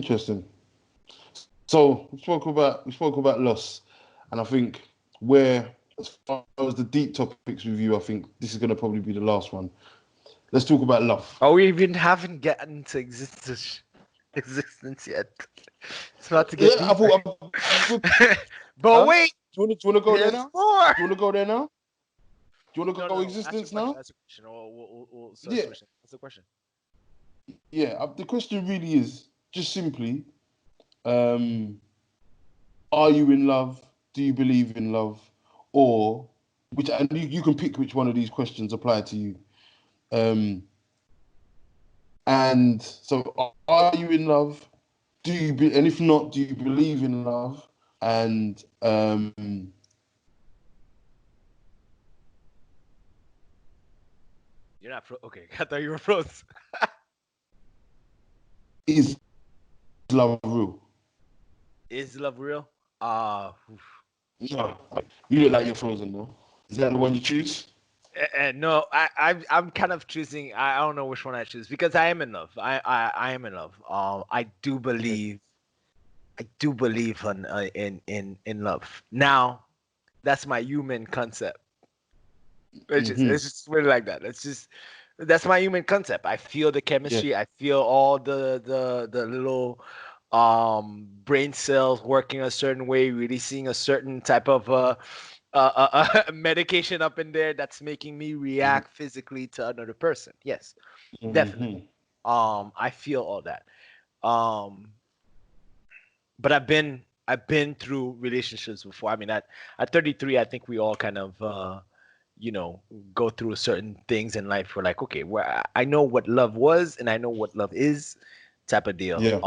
Interesting. So we spoke about loss, and I think where, as far as the deep topics with you, I think this is going to probably be the last one. Let's talk about love. Oh, we even haven't gotten to existence yet. It's about to get Yeah, I deeper. thought. But Huh? wait, Do you want to go there there's now? more. Do you want to go there now? Do you want to No, go no, no. Ask your existence question. now? Ask your question. We'll start Yeah, switching. What's the question? yeah. The question really is just simply, um, are you in love? Do you believe in love? Or which, and you can pick which one of these questions apply to you. Um, and so, are you in love? Do you be, and if not, do you believe in love? And You're not okay. I thought you were froze. is love real? Is love real? No, you look like you're frozen though. Is that the one you choose? No, I'm kind of choosing. I don't know which one I choose because I am in love. I am in love. Okay. I do believe in love. Now, that's my human concept. Mm-hmm. It's just really like that. That's my human concept. I feel the Yeah. chemistry. I feel all the little brain cells working a certain way, releasing a certain type of medication up in there that's making me react physically to another person. Yes, definitely. Mm-hmm. I feel all that. Um, but I've been through relationships before. I mean, at 33, I think we all kind of you know go through certain things in life. We're like, okay, where I know what love was and I know what love is, type of deal. Yeah.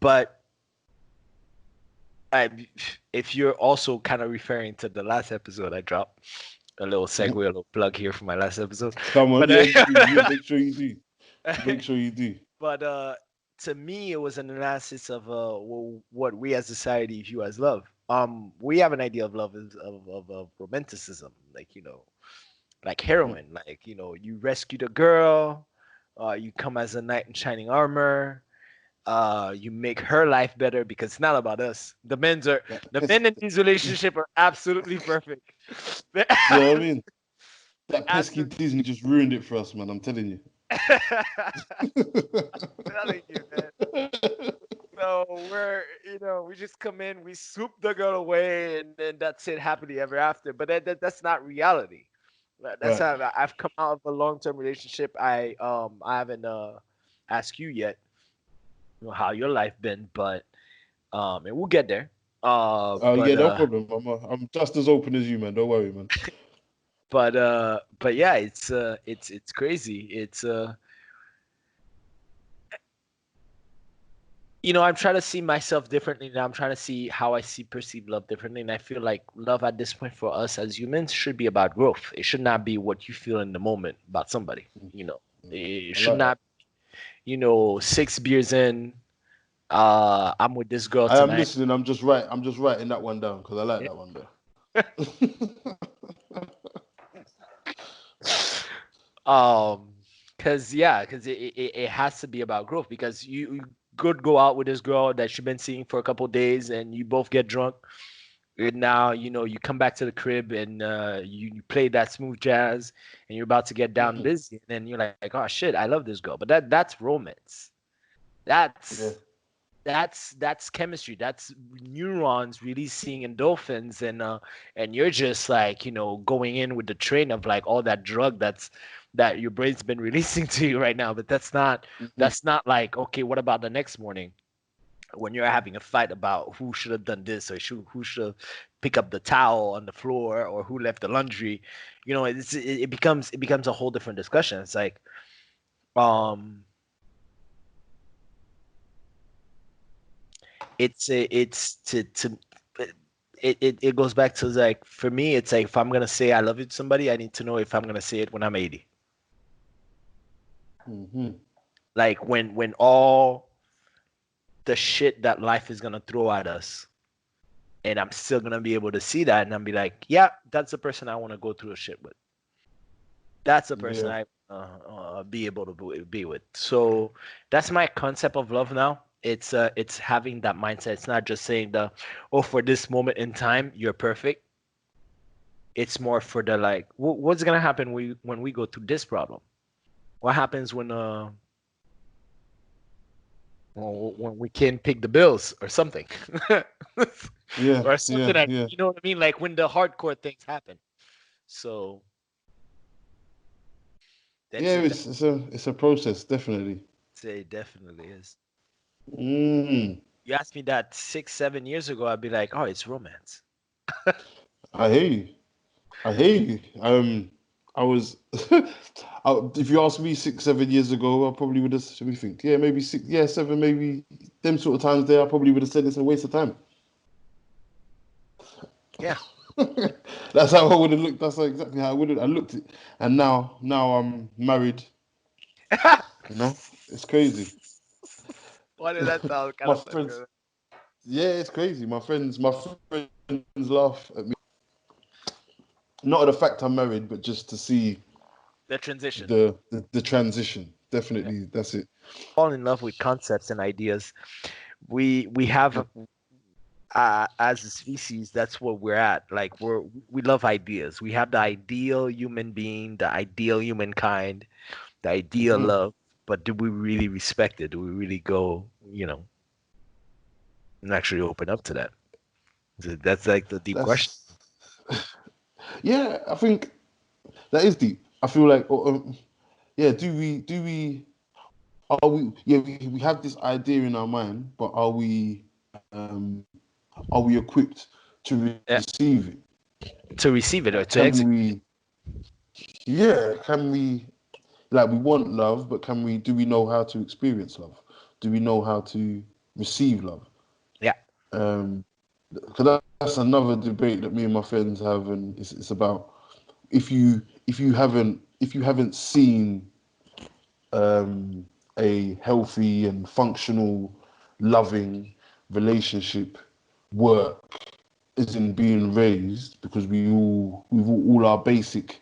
But I, if you're also kind of referring to the last episode I dropped, a little segue, a little plug here for my last episode. Come on, But yeah, yeah. Make sure you do. Make sure you do. but to me, it was an analysis of what we as society view as love. We have an idea of love as of romanticism, like like heroine, like you rescued a girl, you come as a knight in shining armor, you make her life better because it's not about us. That The pes- men in these relationships are absolutely perfect. They're you know what I mean? That pesky absolutely. Disney just ruined it for us, man. I'm telling you. Telling you, man. So we just come in, we swoop the girl away, and then that's it, happily ever after. But that's not reality. That's Right. how I've come out of a long-term relationship. I haven't asked you yet, how your life been, but and we'll get there. Oh But yeah, no problem. I'm just as open as you, man. Don't worry, man. but yeah, it's crazy. I'm trying to see myself differently now. I'm trying to see how I see perceived love differently. And I feel like love at this point for us as humans should be about growth. It should not be what you feel in the moment about somebody. It I should like that. not, 6 beers in, I'm with this girl I am tonight. listening. I'm just writing that one down because I like Yeah. that one there. Um, because it has to be about growth because you could go out with this girl that you've been seeing for a couple days and you both get drunk. And now, you come back to the crib and you play that smooth jazz and you're about to get down busy. And then you're like, oh shit, I love this girl. But that's romance. Yeah. That's that's chemistry. That's neurons releasing endorphins and you're just like, going in with the train of like all that drug that your brain's been releasing to you right now. But Mhm. that's not like, okay, what about the next morning? When you're having a fight about who should have done this or who should have picked up the towel on the floor or who left the laundry, it becomes a whole different discussion. It's like um it's to it goes back to like for me it's like if I'm gonna say I love you to somebody, I need to know if I'm gonna say it when I'm 80. Mhm. Like when all the shit that life is gonna throw at us and I'm still gonna be able to see that and I'm be like, yeah, that's the person I want to go through a shit with. That's the person Yeah. be able to be with. So that's my concept of love now. It's having that mindset. It's not just saying the, oh, for this moment in time you're perfect. It's more for the like, what's gonna happen when we go through this problem? What happens when we can't pick the bills or something, Yeah, or something yeah, that, yeah. you know what I mean? Like when the hardcore things happen. So Yeah, that's it's a process, definitely. it definitely is. Mm, You asked me that 6, 7 years ago, I'd be like, oh, it's romance. I hear you. I hear you. I was, if you asked me 6, 7 years ago, I probably would have. Let me think. Yeah, maybe six. Yeah, seven. Maybe them sort of times there, I probably would have said it's a waste of time. Yeah. That's how I would have looked. That's exactly how I would have. I looked it, and now I'm married. You know, it's crazy. Why did that sound kind My of funny? friends, yeah, it's crazy. My friends laugh at me. Not at the fact I'm married, but just to see The transition. the transition. Yeah. Definitely, that's it. Fall in love with concepts and ideas. We have, as a species, that's what we're at. Like we love ideas. We have the ideal human being, the ideal humankind, the ideal Mhm. love. But do we really respect it? Do we really go, and actually open up to that? That's like the deep question. That's yeah. I think that is deep. I feel like, yeah. Are we? Yeah, we have this idea in our mind, but um, are we equipped to Yeah, receive it? to receive it or Like, to can execute. we? Yeah, can we? Like, we want love, but can we? Do we know how to experience love? Do we know how to receive love? Yeah. Um, because that's another debate that me and my friends have, and it's about if you haven't seen a healthy and functional, loving relationship work is in being raised, because all our basic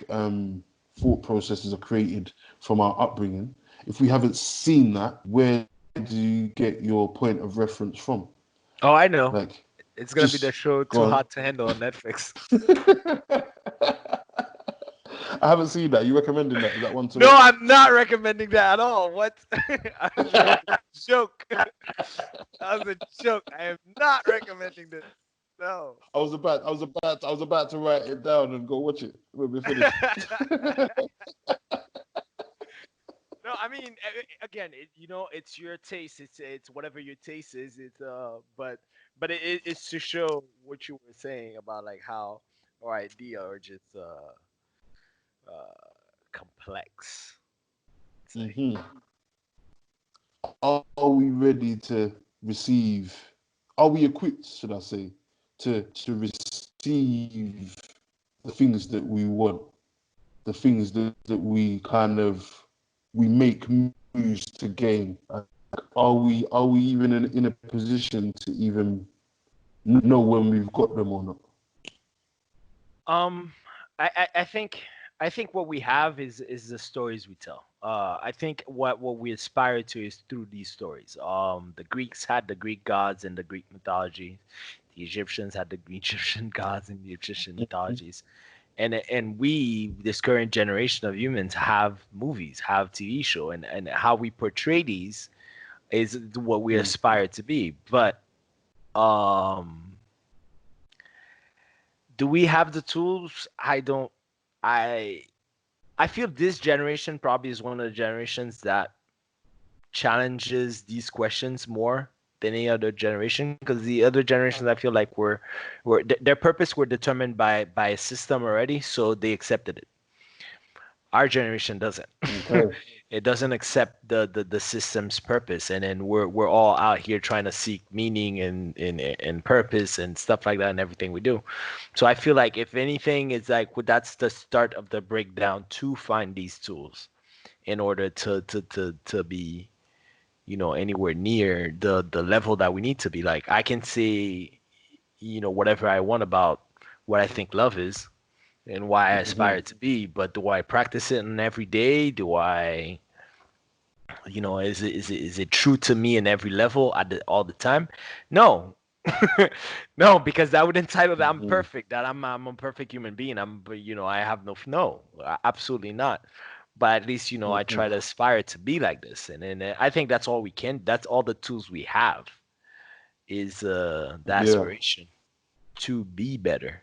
thought processes are created from our upbringing. If we haven't seen that, where do you get your point of reference from? Oh, I know. Like, It's gonna be the just show go Too on. Hot to Handle on Netflix. I haven't seen that. You recommending that? Is that one to No, watch? I'm not recommending that at all. What? I was a joke. That was a joke. I am not recommending this. No. I was about to write it down and go watch it when we finish. No, I mean, again, it's your taste. It's whatever your taste is. But it's to show what you were saying about like how our idea are just uh complex. Say. Hmm. Are we ready to receive? Are we equipped, should I say, to receive the things that we want, the things that we make moves to gain? Are we even in a position to even know when we've got them or not? Um, I think what we have is the stories we tell. I think what we aspire to is through these stories. The Greeks had the Greek gods and the Greek mythology. The Egyptians had the Egyptian gods and the Egyptian mythologies. And we, this current generation of humans, have movies, have TV show, and how we portray these is what we Mm. aspire to be. But um do we have the tools? I don't. I I feel this generation probably is one of the generations that challenges these questions more than any other generation, because the other generations I feel like their purpose were determined by a system already, so they accepted it. Our generation doesn't. Okay. It doesn't accept the system's purpose, and then we're all out here trying to seek meaning and purpose and stuff like that in everything we do. So I feel like if anything, it's like, well, that's the start of the breakdown to find these tools in order to be, anywhere near the level that we need to be. Like I can say, whatever I want about what I think love is, and why I Mm-hmm. aspire to be. But do I practice it in every day? Do I, is it true to me in every level all the time? No. No, because that would entitle that I'm Mm-hmm. perfect, that I'm a perfect human being. I have no, absolutely not. But at least, I Mm-hmm. try to aspire to be like this. And I think that's all we can, that's all the tools we have is the Yeah. aspiration to be better.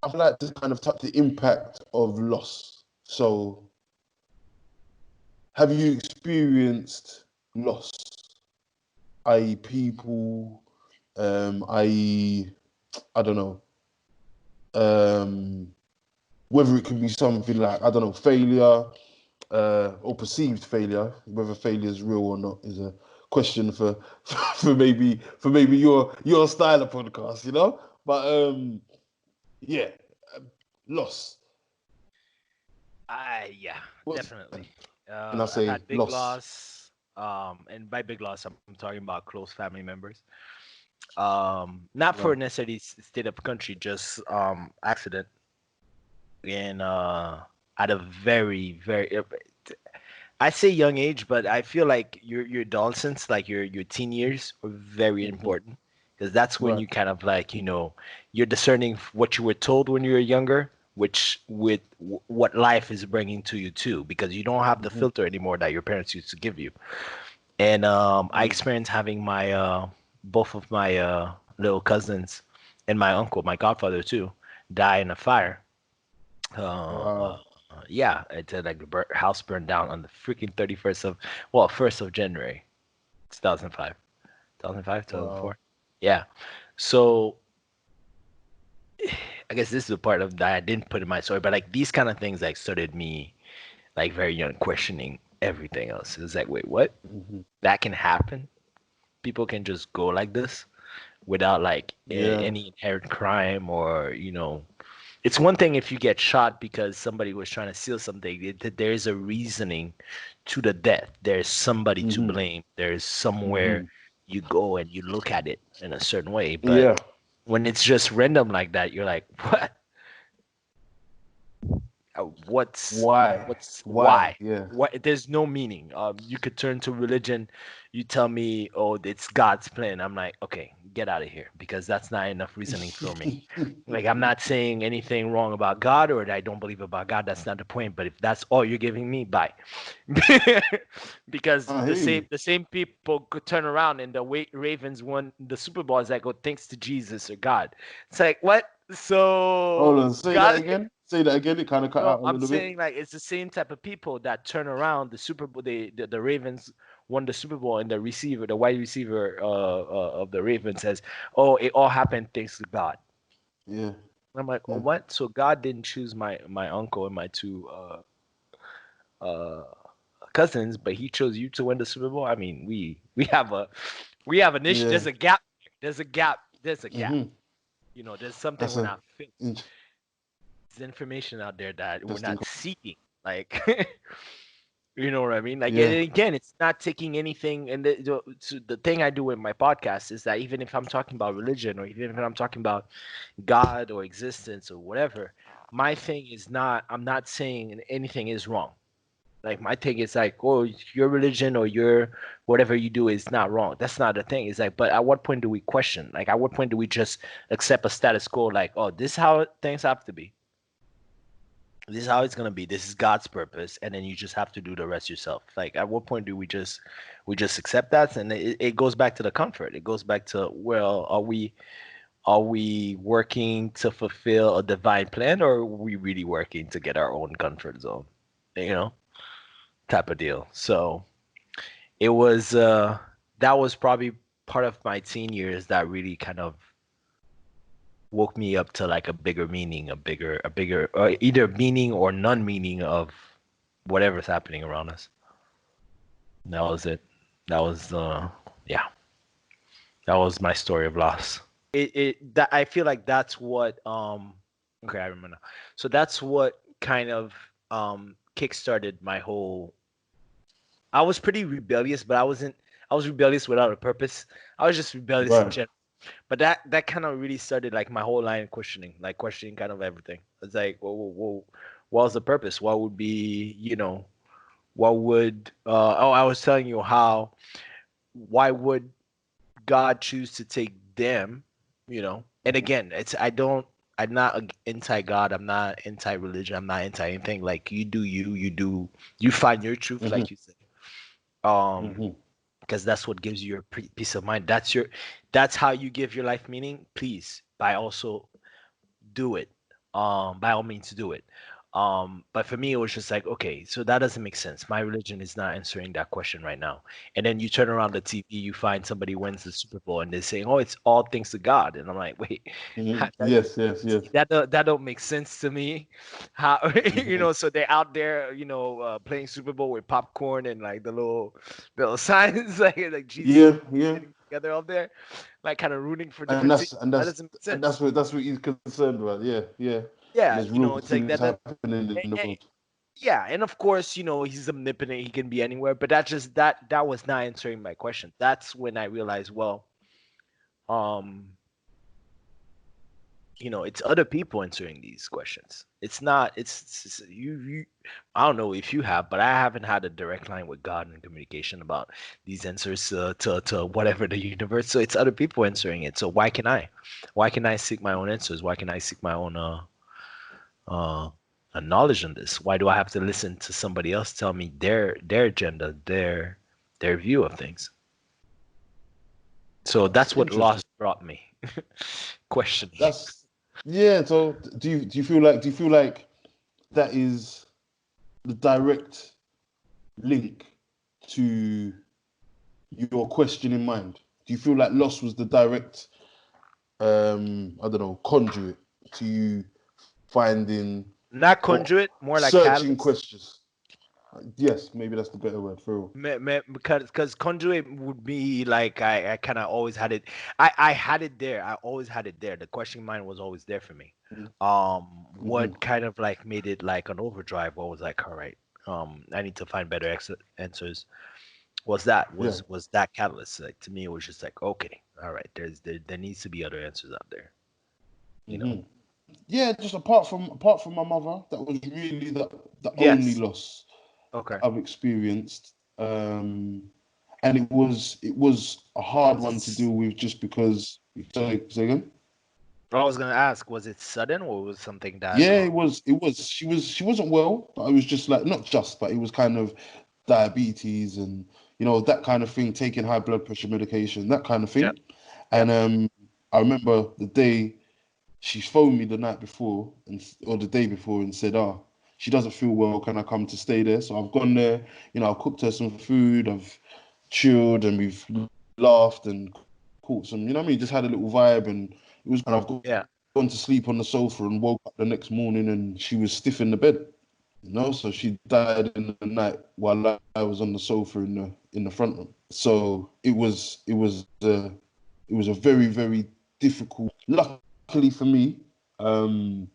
I'd like to kind of touch the impact of loss. So, have you experienced loss? I.e., people, i.e., I don't know, um, whether it can be something like, I don't know, failure, or perceived failure, whether failure is real or not is a question for for maybe your style of podcast, you know. But yeah, um, loss. Yeah, What definitely. can I I've say? had big Loss. loss. And by big loss, I'm talking about close family members. Not for Right. necessarily state of country, just accident and at a very, very, I say young age, but I feel like your adolescence, like your teen years, are very Hmm. important because that's when Right. you kind of like you're discerning what you were told when you were younger, which with what life is bringing to you too, because you don't have the Hmm. filter anymore that your parents used to give you. And I Hmm. experienced having my both of my little cousins and my uncle, my godfather too, die in a fire. Wow. Yeah, it said like the house burned down on the freaking 31st of, well, 1st of January, 2005, 2005, Wow. 2004. Yeah. So I guess this is the part of that I didn't put in my story, but like these kind of things like started me like very young questioning everything else. It was like, wait, what? Hmm. That can happen? People can just go like this without like Yeah. any inherent crime or, it's one thing if you get shot because somebody was trying to steal something. There is a reasoning to the death. There's somebody to Hmm. blame. There's somewhere Hmm. you go and you look at it in a certain way. But Yeah. when it's just random like that, you're like, what? What's Why? what's Why? why? Yeah. What? There's no meaning. You could turn to religion. You tell me, oh, it's God's plan. I'm like, okay, get out of here because that's not enough reasoning for me. Like, I'm not saying anything wrong about God or that I don't believe about God. That's not the point. But if that's all you're giving me, bye. Because I the hear same you. the same people could turn around and the way Ravens won the Super Bowl is like, oh, thanks to Jesus or God. It's like what? Hold So on. Say that God. again. Say that again. It kind of cut No, out a I'm little bit. saying like it's the same type of people that turn around the Super Bowl. The Ravens won the Super Bowl, and the receiver, the wide receiver of the Ravens says, "Oh, it all happened thanks to God." Yeah. I'm like, oh, Yeah. what? So God didn't choose my uncle and my two uh cousins, but He chose you to win the Super Bowl. I mean, we have an issue. Yeah. There's a gap. There's a gap. There's a gap. Hmm. There's something That's we're a not fit. in- There's information out there that we're interesting. not seeking. Like you know what I mean? Like, and Yeah. again, it's not taking anything. And the thing I do with my podcast is that even if I'm talking about religion or even if I'm talking about God or existence or whatever, my thing is not, I'm not saying anything is wrong. Like, my thing is like, oh, your religion or your whatever you do is not wrong. That's not the thing. It's like, but at what point do we question? Like, at what point do we just accept a status quo? Like, oh, this is how things have to be. This is how it's gonna be. This is God's purpose, and then you just have to do the rest yourself. Like, at what point do we just accept that? And it goes back to the comfort. It goes back to, well, are we working to fulfill a divine plan, or are we really working to get our own comfort zone? You know, type of deal. So it was that was probably part of my teen years that really kind of woke me up to like a bigger meaning, a bigger either meaning or non-meaning of whatever's happening around us. That was it. That was yeah, that was my story of loss. That I feel like that's what okay, I remember now. So that's what kind of kickstarted my whole I was pretty rebellious, but I wasn't. I was rebellious without a purpose. I was just rebellious in Right. general. But that kind of really started like my whole line of questioning, like questioning kind of everything. It's like, what was the purpose? What would be, what would oh, I was telling you how why would God choose to take them, And again, I'm not anti-God, I'm not anti-religion, I'm not anti anything. Like you do you find your truth, Hmm. like you said. Um, Hmm. because that's what gives you your peace of mind. That's how you give your life meaning. Please, by also do it. By all means do it. But for me it was just like, okay, so that doesn't make sense. My religion is not answering that question right now. And then you turn around the TV, you find somebody wins the Super Bowl and they're saying, oh, it's all thanks to God. And I'm like, wait, Hmm. that, Yes, yes, yes. that don't make sense to me. How Hmm. so they're out there, playing Super Bowl with popcorn and like the little signs like Jesus Yeah, yeah. getting together out there, like kind of rooting for And different teams. that's and That that's doesn't make and sense. that's what he's concerned about. Yeah, yeah. Yeah, There's real it's like things that. happening Eh, in the eh, world. yeah, and of course, he's omnipotent. He can be anywhere. But that was not answering my question. That's when I realized, well, um, it's other people answering these questions. It's not. You. I don't know if you have, but I haven't had a direct line with God in communication about these answers to whatever the universe. So it's other people answering it. So why can I? Why can I seek my own answers? Why can I seek my own uh, knowledge on this? Why do I have to listen to somebody else tell me their agenda, their view of things? So That's that's what interesting. loss brought me. Questioning. That's yeah. So do you feel like that is the direct link to your question in mind? Do you feel like loss was the direct I don't know, conduit to you finding Not or conduit, more like searching catalyst. questions? Yes, maybe that's the better word for real. Because conduit would be like I kind of always had it. I had it there. I always had it there. The question mind was always there for me. Mm-hmm. What kind of like made it like an overdrive? What was like, all right, I need to find better answers. Yeah. Was that catalyst? Like to me, it was just like, okay, all right, there needs to be other answers out there. You know. Hmm. Yeah, just apart from my mother, that was really the only Yes. loss Okay. I've experienced. And it was a hard Was it? one to deal with just because. Say again. I was gonna ask, was it sudden or was it something that? Yeah, it was. She wasn't well, but I was just like not just, but it was kind of diabetes and that kind of thing, taking high blood pressure medication, that kind of Yeah. thing. Yeah. And I remember the day she phoned me the night before or the day before and said, "Ah, she doesn't feel well. Can I come to stay there?" So I've gone there. I've cooked her some food. I've chilled and we've laughed and caught some. You know what I mean? Just had a little vibe and it was. And I've Yeah. gone to sleep on the sofa and woke up the next morning and she was stiff in the bed. So she died in the night while I was on the sofa in the front room. So it was a very very difficult. Luckily for me, um,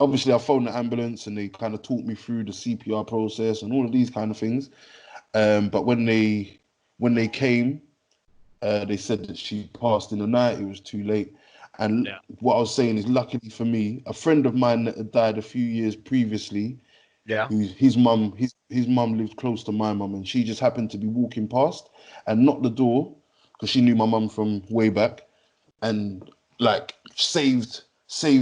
obviously I phoned the ambulance and they kind of talked me through the CPR process and all of these kind of things. But when they came, they said that she passed in the night. It was too late. And Yeah. what I was saying is, luckily for me, a friend of mine that had died a few years previously, Yeah. his mum lived close to my mum, and she just happened to be walking past and knocked the door because she knew my mum from way back, and like saved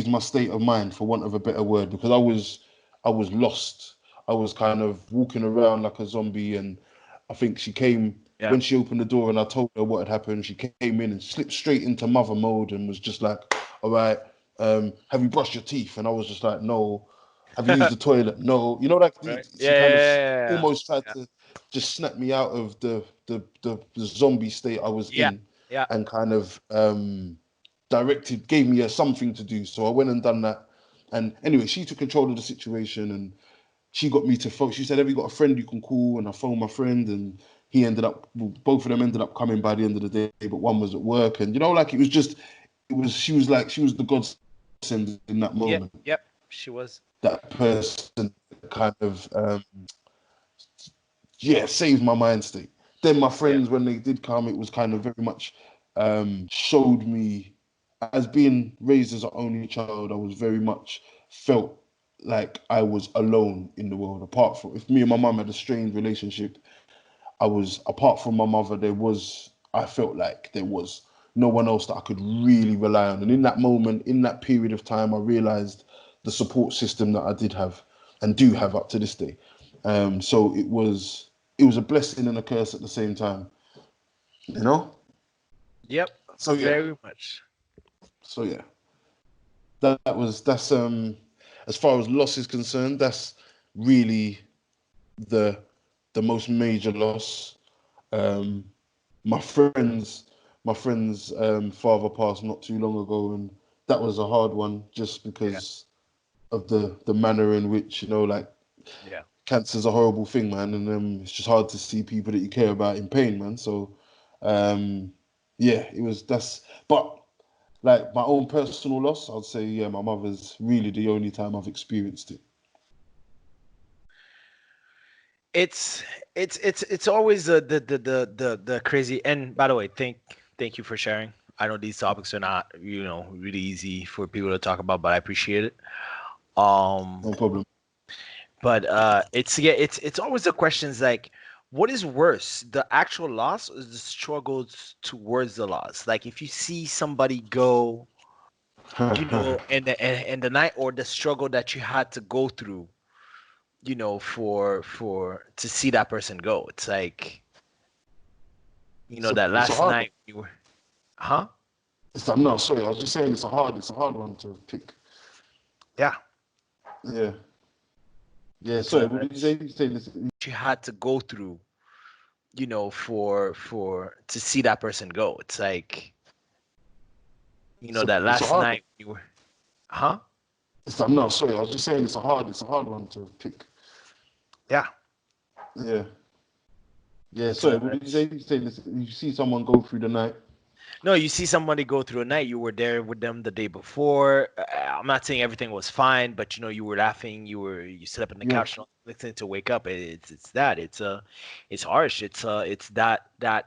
my state of mind, for want of a better word, because I was lost. I was kind of walking around like a zombie, and I think she came Yeah. when she opened the door and I told her what had happened. She came in and slipped straight into mother mode and was just like, "All right, have you brushed your teeth?" And I was just like, "No." "Have you used the toilet?" "No." Like Right. she Yeah. kind of Yeah. almost tried Yeah. to just snap me out of the zombie state I was Yeah. in, Yeah. and kind of gave me something to do. So I went and done that. And anyway, she took control of the situation and she got me to phone. She said, "Have you got a friend you can call?" And I phoned my friend, and both of them ended up coming by the end of the day, but one was at work. And like she was the godsend in that Yeah. moment. Yep. She was. That person kind of saved my mind state. Then my friends, when they did come, it was kind of very much showed me, as being raised as an only child, I was very much felt like I was alone in the world. Apart from, if me and my mum had a strained relationship, I was, apart from my mother, I felt like there was no one else that I could really rely on. And in that moment, in that period of time, I realized the support system that I did have and do have up to this day. So it was a blessing and a curse at the same time, you know? Yep. So yeah, Very much. so yeah, that's as far as loss is concerned, that's really the the most major loss. Um, my friends, my friend's father passed not too long ago, and that was a hard one just Yeah. because of the manner in which, like, Yeah. cancer's a horrible thing, man, and it's just hard to see people that you care about in pain, man. So, um, yeah, but like my own personal loss, I'd say, yeah, my mother's really the only time I've experienced it. It's it's always the crazy. And by the way, thank you for sharing. I know these topics are not, really easy for people to talk about, but I appreciate it. Um, No problem. but it's, yeah, it's always the questions like, what is worse, the actual loss or the struggles towards the loss? Like if you see somebody go, and the night, or the struggle that you had to go through, for to see that person go. It's like, that It's a last hard one. night you were, huh? I'm not sorry. I was just saying it's a hard one to pick. Yeah. Yeah, yeah. It's Sorry, like what did you say? You say this? you had to go through, for to see that person go. It's like, that It's a last hard one. night you were, huh? I'm not sorry. I was just saying it's a hard one to pick. Yeah. Yeah, yeah. It's Sorry, what did you say? You say this? You see someone go through the night. No, you see somebody go through a night, you were there with them the day before. I'm not saying everything was fine, but you were laughing, you slept on the Yeah. couch, listening to wake up. It's that. It's harsh. It's that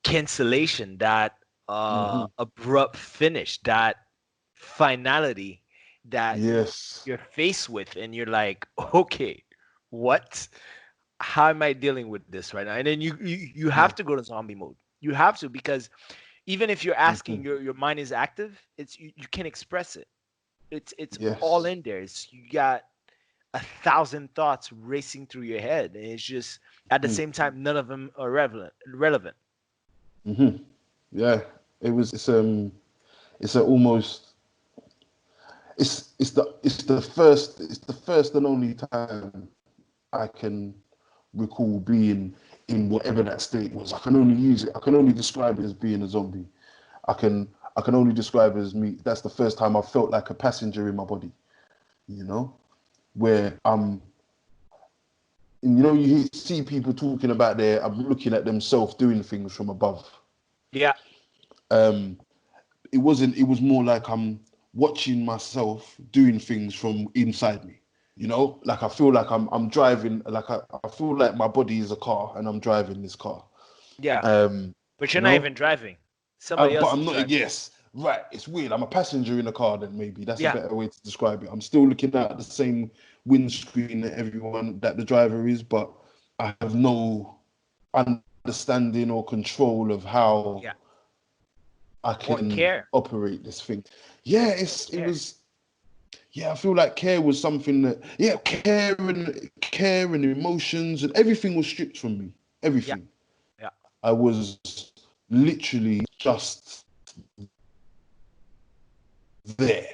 cancellation, that Hmm. abrupt finish, that finality that Yes. you're faced with, and you're like, okay, what? How am I dealing with this right now? And then you have Mm-hmm. to go to zombie mode. You have to, because even if you're asking, your mind is active, it's you can express it. It's all Yes. in there. You got 1,000 thoughts racing through your head, and it's just, at the Mm-hmm. same time, none of them are relevant. Mm-hmm. Yeah. It's a almost it's the first and only time I can recall being in whatever that state was. I can only use it. I can only describe it as being a zombie. I can I can only describe it as me. That's the first time I felt like a passenger in my body. You know, where see people talking about I'm looking at themselves doing things from above. Yeah, Um, it wasn't. It was more like I'm watching myself doing things from inside me. Like I feel like I'm driving. Like I feel like my body is a car and I'm driving this car. yeah. Um, But you're you not know, even driving. Somebody but else I'm is not. driving. Yes, right. It's weird. I'm a passenger in a car. Then maybe that's a Yeah, better way to describe it. I'm still looking at the same windscreen that everyone that the driver is, but I have no understanding or control of how yeah. I Or can care. operate this thing. Yeah, it Care. was. Yeah, I feel like care was something that. Yeah, care and emotions and everything was stripped from me. Yeah, Everything. yeah. I was literally just there.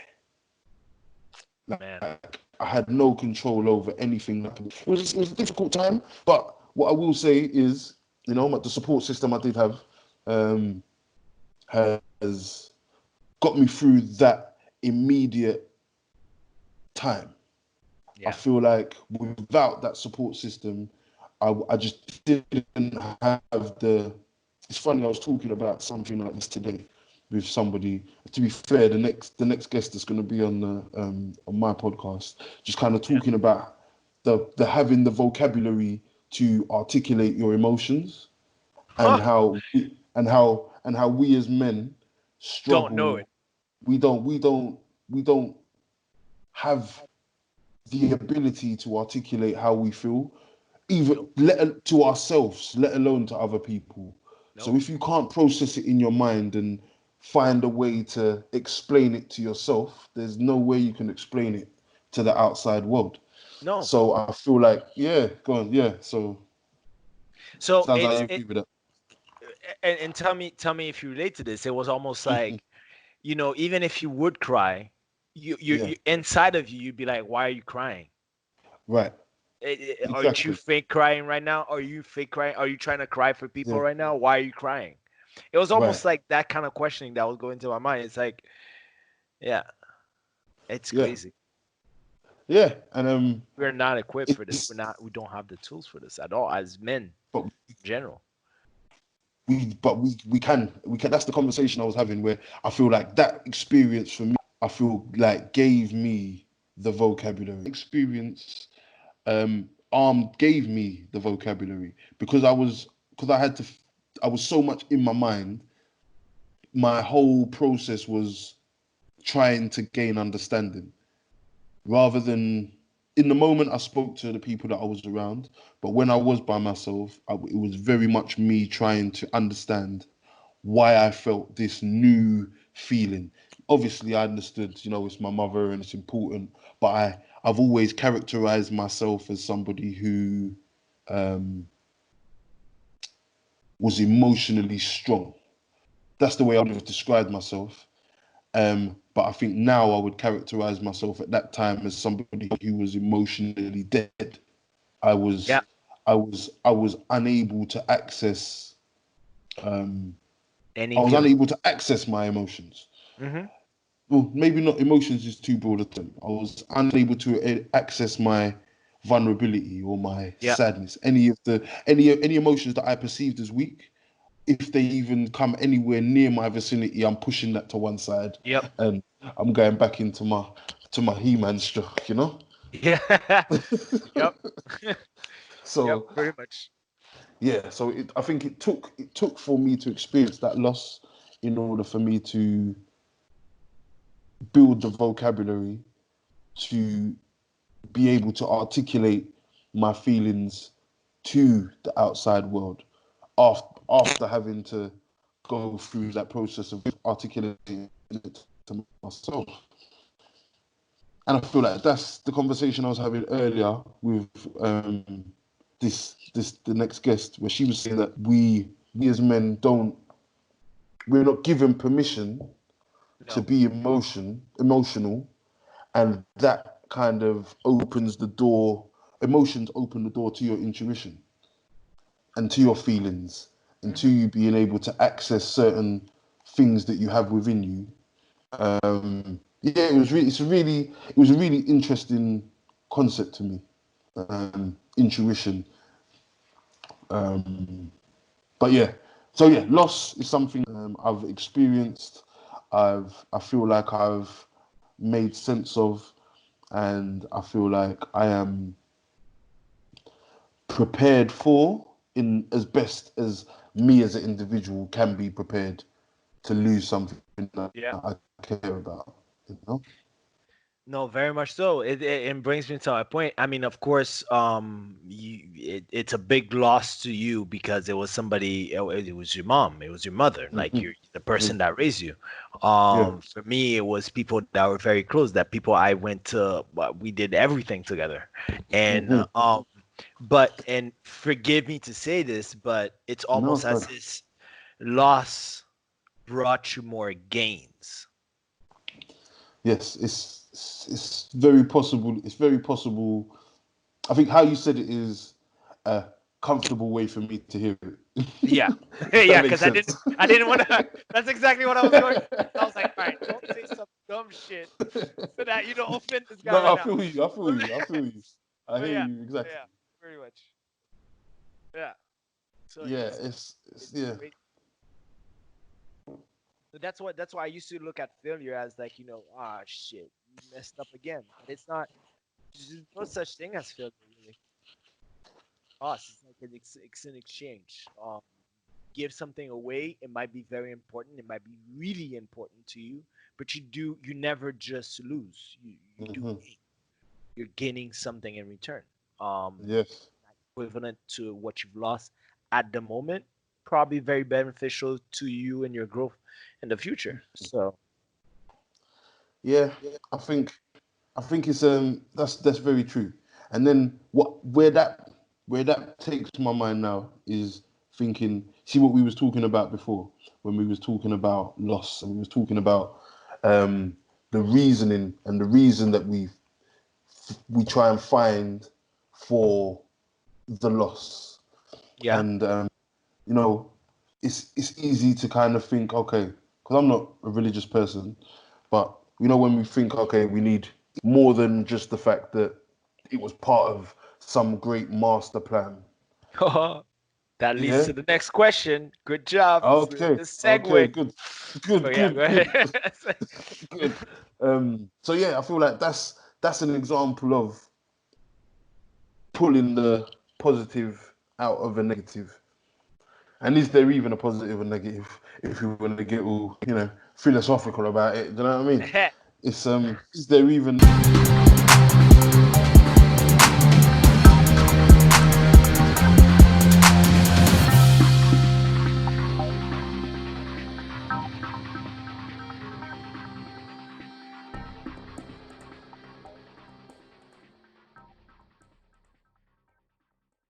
Man. Like I had no control over anything. It was a difficult time, but what I will say is, the support system I did have um, has got me through that immediate time. I Yeah. feel like without that support system, I just didn't have the. It's funny, I was talking about something like this today with somebody. To be fair, the next guest that's going to be on my podcast, just kind of Yeah. talking about. the having the vocabulary to articulate your emotions, and Huh. how we as men Don't know it. struggle. We don't have the ability to articulate how we feel, even Nope. to ourselves, let alone to other people. So Nope. if you can't process it in your mind and find a way to explain it to yourself, there's no way you can explain it to the outside world. No. So I feel like, yeah, go on, yeah. So So sounds like it's you it agree with that. and tell me if you relate to this. It was almost like, even if you would cry, Yeah, you inside of you, you'd be like, why are you crying? right, Aren't you exactly. fake crying right now? Are you fake crying? Are you trying to cry for people Yeah, right now? Why are you crying? It was right, almost like that kind of questioning that was going through my mind. It's like, yeah, it's yeah, crazy. yeah. And We're not equipped for this. it's We don't have the tools for this at all as men but in general. we can. That's the conversation I was having, where I feel like that experience for me, I feel like gave me the vocabulary. Experience gave me the vocabulary, because I was so much in my mind. My whole process was trying to gain understanding, rather than in the moment I spoke to the people that I was around. But when I was by myself, it was very much me trying to understand why I felt this new feeling. Obviously, I understood, it's my mother and it's important, but I've always characterized myself as somebody who um, was emotionally strong. That's the way I would have described myself. But I think now I would characterize myself at that time as somebody who was emotionally dead. I was, Yeah. I was unable to access. Um, Any I was feeling. unable to access my emotions. Mm-hmm. Well, maybe not emotions is too broad a term. I was unable to access my vulnerability or my Yeah. sadness. Any emotions that I perceived as weak, if they even come anywhere near my vicinity, I'm pushing that to one side, Yep. and I'm going back into my He-Man stuff. Yeah. Yep. Yep. So Pretty much. yeah, so I think it took for me to experience that loss in order for me to build the vocabulary to be able to articulate my feelings to the outside world, after having to go through that process of articulating it to myself. And I feel like that's the conversation I was having earlier with this the next guest, where she was saying that we as men we're not given permission to No. be emotional, and that kind of opens the door. Emotions open the door to your intuition and to your feelings, and to Mm-hmm. you being able to access certain things that you have within you. Yeah, it was a really interesting concept to me. Intuition. But yeah, so yeah, loss is something I've experienced. I feel like I've made sense of, and I feel like I am prepared for, in as best as me as an individual can be prepared to lose something that Yeah. I care about. No, very much so. It brings me to my point. I mean, of course, it's a big loss to you because it was somebody. It was your mom. It was your mother. Like Hmm. you're the Yeah, person that raised you. yeah. For me, it was people that were very close. That people I went to. We did everything together, and Hmm. but and forgive me to say this, but it's No, almost as God. this loss brought you more gains. Yes, it's very possible. It's very possible. I think how you said it is a comfortable way for me to hear it. Yeah. If that Yeah, makes because sense. I didn't want to that's exactly what I was going through. I was like, all right, don't say some dumb shit so that you don't offend this guy No, right I now. feel you. I feel you. I feel you. I But hear yeah, you exactly. yeah, pretty much. Yeah. So Yeah, it's yeah. great. So that's why I used to look at failure as shit, you messed up again. But it's not there's no such thing as failure. us. It's like it's an exchange. Give something away. It might be very important. It might be really important to you, but you never just lose. You do Hmm. gain. You're gaining something in return. Um, Yes. Equivalent to what you've lost at the moment, probably very beneficial to you and your growth in the future. So Yeah, I think I think it's that's very true. And then where that takes my mind now is thinking, see what we was talking about before when we was talking about loss and we was talking about um the reasoning and the reason that we try and find for the loss. yeah. And you know, it's easy to kind of think, okay, because I'm not a religious person, but you know, when we think, okay, we need more than just the fact that it was part of some great master plan. That leads Yeah. to the next question. Good job. Okay. The Okay. segue. Good. Oh Good. yeah, Good. go Good. ahead. Good. So yeah, I feel like that's an example of pulling the positive out of a negative. And is there even a positive or negative if you want to get all, philosophical about it? Do you know what I mean? It's is there even